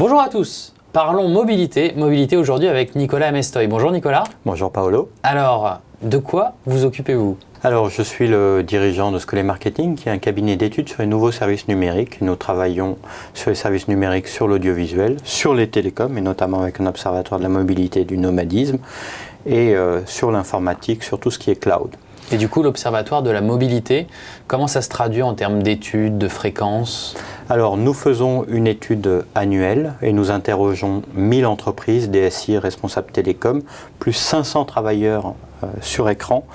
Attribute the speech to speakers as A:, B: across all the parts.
A: Bonjour à tous, parlons mobilité. Mobilité aujourd'hui avec Nicolas Mestoy. Bonjour Nicolas.
B: Bonjour Paolo.
A: Alors, de quoi vous occupez-vous?
B: Alors, je suis le dirigeant de Scolé Marketing, qui est un cabinet d'études sur les nouveaux services numériques. Nous travaillons sur les services numériques, sur l'audiovisuel, sur les télécoms, et notamment avec un observatoire de la mobilité et du nomadisme, et sur l'informatique, sur tout ce qui est cloud.
A: Et du coup, l'Observatoire de la mobilité, comment ça se traduit en termes d'études, de fréquences?
B: Alors, nous faisons une étude annuelle et nous interrogeons 1000 entreprises, DSI, responsables télécom, plus 500 travailleurs sur écran,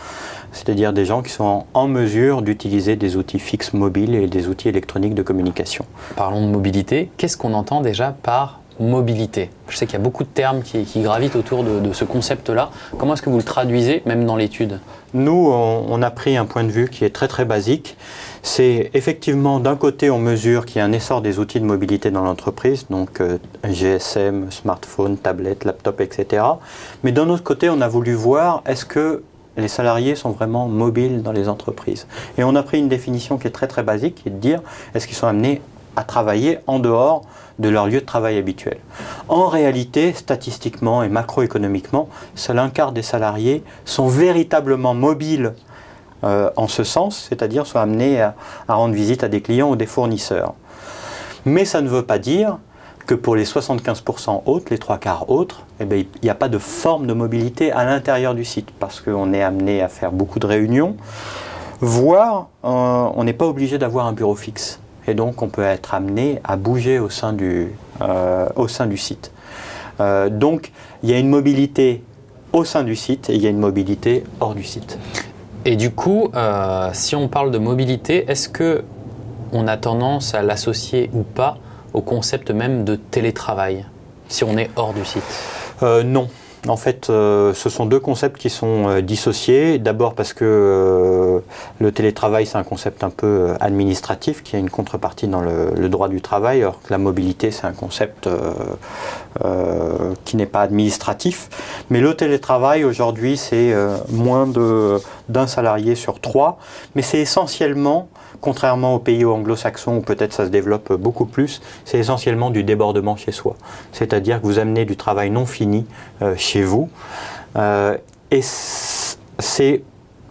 B: c'est-à-dire des gens qui sont en mesure d'utiliser des outils fixes mobiles et des outils électroniques de communication.
A: Parlons de mobilité. Qu'est-ce qu'on entend déjà par mobilité? Je sais qu'il y a beaucoup de termes qui gravitent autour de ce concept-là. Comment est-ce que vous le traduisez, même dans l'étude?
B: Nous, on a pris un point de vue qui est très très basique. C'est effectivement, d'un côté, on mesure qu'il y a un essor des outils de mobilité dans l'entreprise, donc GSM, smartphone, tablette, laptop, etc. Mais d'un autre côté, on a voulu voir, est-ce que les salariés sont vraiment mobiles dans les entreprises? Et on a pris une définition qui est très très basique, qui est de dire, est-ce qu'ils sont amenés à travailler en dehors de leur lieu de travail habituel. En réalité, statistiquement et macroéconomiquement, seul un quart des salariés sont véritablement mobiles en ce sens, c'est-à-dire sont amenés à rendre visite à des clients ou des fournisseurs. Mais ça ne veut pas dire que pour les 75% autres, les 3/4 autres, eh bien, il n'y a pas de forme de mobilité à l'intérieur du site, parce qu'on est amené à faire beaucoup de réunions, voire on n'est pas obligé d'avoir un bureau fixe. Et donc, on peut être amené à bouger au sein du site. Donc, il y a une mobilité au sein du site et il y a une mobilité hors du site.
A: Et du coup, si on parle de mobilité, est-ce qu'on a tendance à l'associer ou pas au concept même de télétravail, si on est hors du site?
B: Non. En fait, ce sont deux concepts qui sont dissociés. D'abord parce que le télétravail, c'est un concept un peu administratif, qui a une contrepartie dans le droit du travail, alors que la mobilité, c'est un concept qui n'est pas administratif. Mais le télétravail, aujourd'hui, c'est moins d'un salarié sur 3, mais c'est essentiellement, contrairement aux pays anglo-saxons où peut-être ça se développe beaucoup plus, c'est essentiellement du débordement chez soi. C'est-à-dire que vous amenez du travail non fini chez vous. Et c'est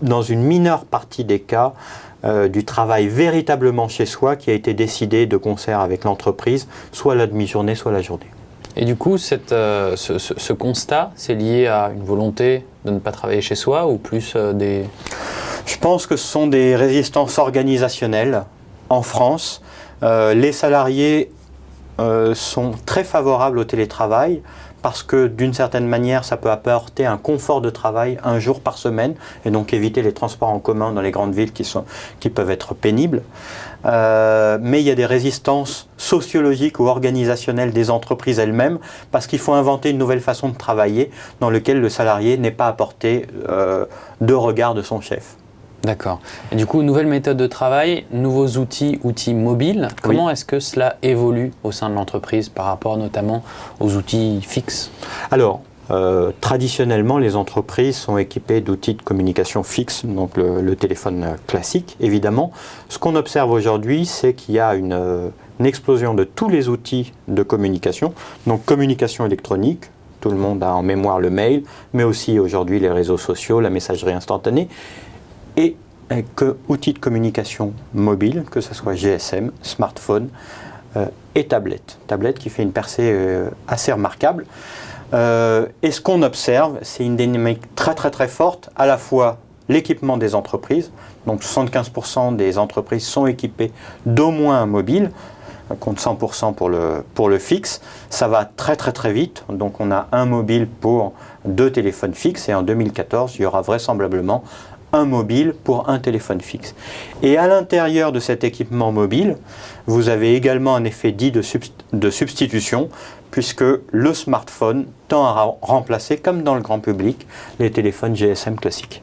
B: dans une mineure partie des cas du travail véritablement chez soi qui a été décidé de concert avec l'entreprise, soit la demi-journée, soit la journée.
A: Et du coup, ce constat, c'est lié à une volonté de ne pas travailler chez soi ou plus des...
B: Je pense que ce sont des résistances organisationnelles en France. Les salariés sont très favorables au télétravail parce que d'une certaine manière, ça peut apporter un confort de travail un jour par semaine et donc éviter les transports en commun dans les grandes villes qui peuvent être pénibles. Mais il y a des résistances sociologiques ou organisationnelles des entreprises elles-mêmes parce qu'il faut inventer une nouvelle façon de travailler dans laquelle le salarié n'est pas à portée de regard de son chef.
A: D'accord. Et du coup, nouvelle méthode de travail, nouveaux outils mobiles. Comment
B: Oui.
A: est-ce que cela évolue au sein de l'entreprise par rapport notamment aux outils fixes?
B: Alors, traditionnellement, les entreprises sont équipées d'outils de communication fixes, donc le téléphone classique, évidemment. Ce qu'on observe aujourd'hui, c'est qu'il y a une explosion de tous les outils de communication, donc communication électronique. Tout le monde a en mémoire le mail, mais aussi aujourd'hui les réseaux sociaux, la messagerie instantanée, et outils de communication mobile, que ce soit GSM, smartphone et tablette. Tablette qui fait une percée assez remarquable. Et ce qu'on observe, c'est une dynamique très très très forte, à la fois l'équipement des entreprises, donc 75% des entreprises sont équipées d'au moins un mobile, compte 100% pour le fixe. Ça va très très très vite, donc on a un mobile pour 2 téléphones fixes, et en 2014, il y aura vraisemblablement un mobile pour un téléphone fixe. Et à l'intérieur de cet équipement mobile, vous avez également un effet dit de substitution, puisque le smartphone tend à remplacer, comme dans le grand public, les téléphones GSM classiques.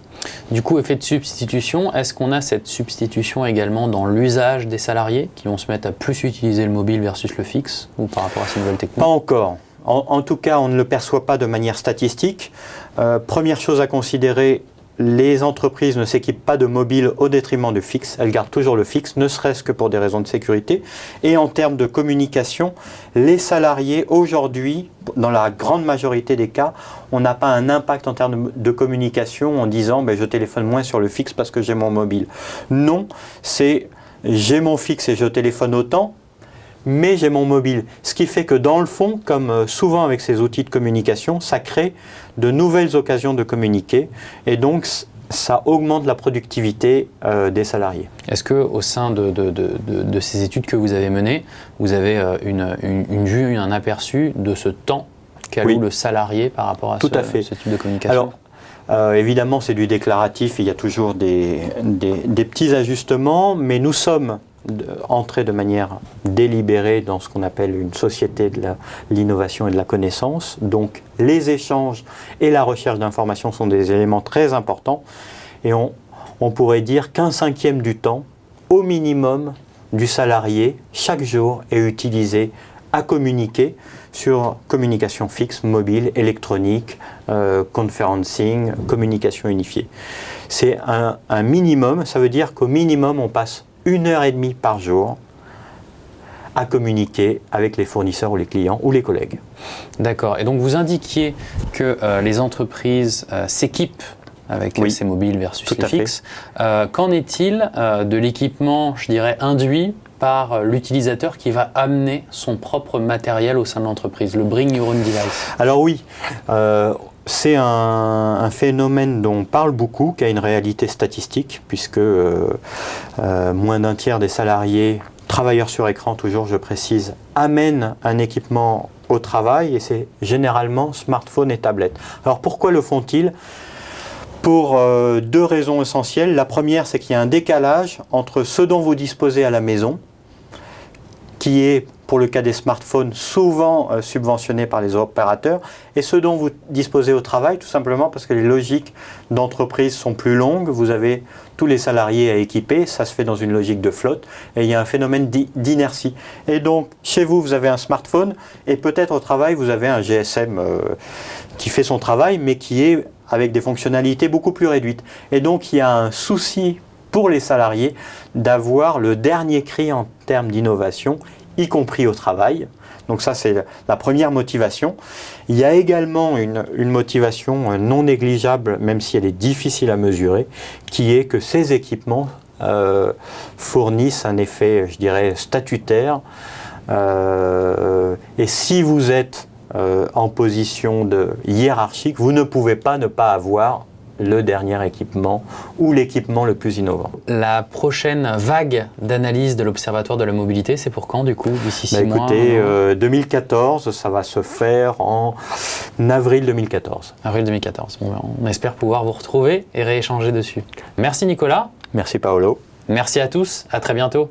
A: Du coup, effet de substitution, est-ce qu'on a cette substitution également dans l'usage des salariés qui vont se mettre à plus utiliser le mobile versus le fixe, ou par rapport à ces nouvelles techniques?
B: Pas encore. En tout cas, on ne le perçoit pas de manière statistique. Première chose à considérer, les entreprises ne s'équipent pas de mobile au détriment du fixe, elles gardent toujours le fixe, ne serait-ce que pour des raisons de sécurité. Et en termes de communication, les salariés aujourd'hui, dans la grande majorité des cas, on n'a pas un impact en termes de communication en disant je téléphone moins sur le fixe parce que j'ai mon mobile. Non, c'est j'ai mon fixe et je téléphone autant, mais j'ai mon mobile. Ce qui fait que dans le fond, comme souvent avec ces outils de communication, ça crée de nouvelles occasions de communiquer et donc ça augmente la productivité des salariés.
A: Est-ce qu'au sein de ces études que vous avez menées, vous avez une vue, un aperçu de ce temps qu'alloue le salarié par rapport à ce type de communication?
B: Alors, évidemment, c'est du déclaratif, il y a toujours des petits ajustements, mais nous sommes entrés de manière délibérée dans ce qu'on appelle une société de l'innovation et de la connaissance. Donc les échanges et la recherche d'informations sont des éléments très importants et on pourrait dire qu'un cinquième du temps, au minimum, du salarié, chaque jour, est utilisé à communiquer sur communication fixe, mobile, électronique, conferencing, communication unifiée. C'est un minimum, ça veut dire qu'au minimum on passe 1h30 par jour à communiquer avec les fournisseurs ou les clients ou les collègues.
A: D'accord. Et donc vous indiquiez que les entreprises s'équipent avec ces mobiles versus les fixes. Qu'en est-il de l'équipement, je dirais, induit par l'utilisateur qui va amener son propre matériel au sein de l'entreprise, le Bring Your Own Device?
B: Alors oui, c'est un phénomène dont on parle beaucoup, qui a une réalité statistique, puisque moins d'un tiers des salariés, travailleurs sur écran toujours je précise, amènent un équipement au travail et c'est généralement smartphone et tablette. Alors pourquoi le font-ils ? Pour deux raisons essentielles. La première, c'est qu'il y a un décalage entre ce dont vous disposez à la maison, qui est, pour le cas des smartphones, souvent subventionné par les opérateurs, et ce dont vous disposez au travail, tout simplement parce que les logiques d'entreprise sont plus longues, vous avez tous les salariés à équiper, ça se fait dans une logique de flotte, et il y a un phénomène d'inertie. Et donc, chez vous, vous avez un smartphone, et peut-être au travail, vous avez un GSM qui fait son travail, mais qui est avec des fonctionnalités beaucoup plus réduites. Et donc, il y a un souci pour les salariés d'avoir le dernier cri en termes d'innovation, y compris au travail. Donc ça, c'est la première motivation. Il y a également une motivation non négligeable, même si elle est difficile à mesurer, qui est que ces équipements fournissent un effet, je dirais, statutaire. Et si vous êtes en position hiérarchique, vous ne pouvez pas ne pas avoir le dernier équipement ou l'équipement le plus innovant.
A: La prochaine vague d'analyse de l'Observatoire de la mobilité, c'est pour quand du coup, d'ici 6 mois?
B: Écoutez, 2014, ça va se faire en avril 2014.
A: Avril 2014. Bon, on espère pouvoir vous retrouver et rééchanger dessus. Merci Nicolas.
B: Merci Paolo.
A: Merci à tous, à très bientôt.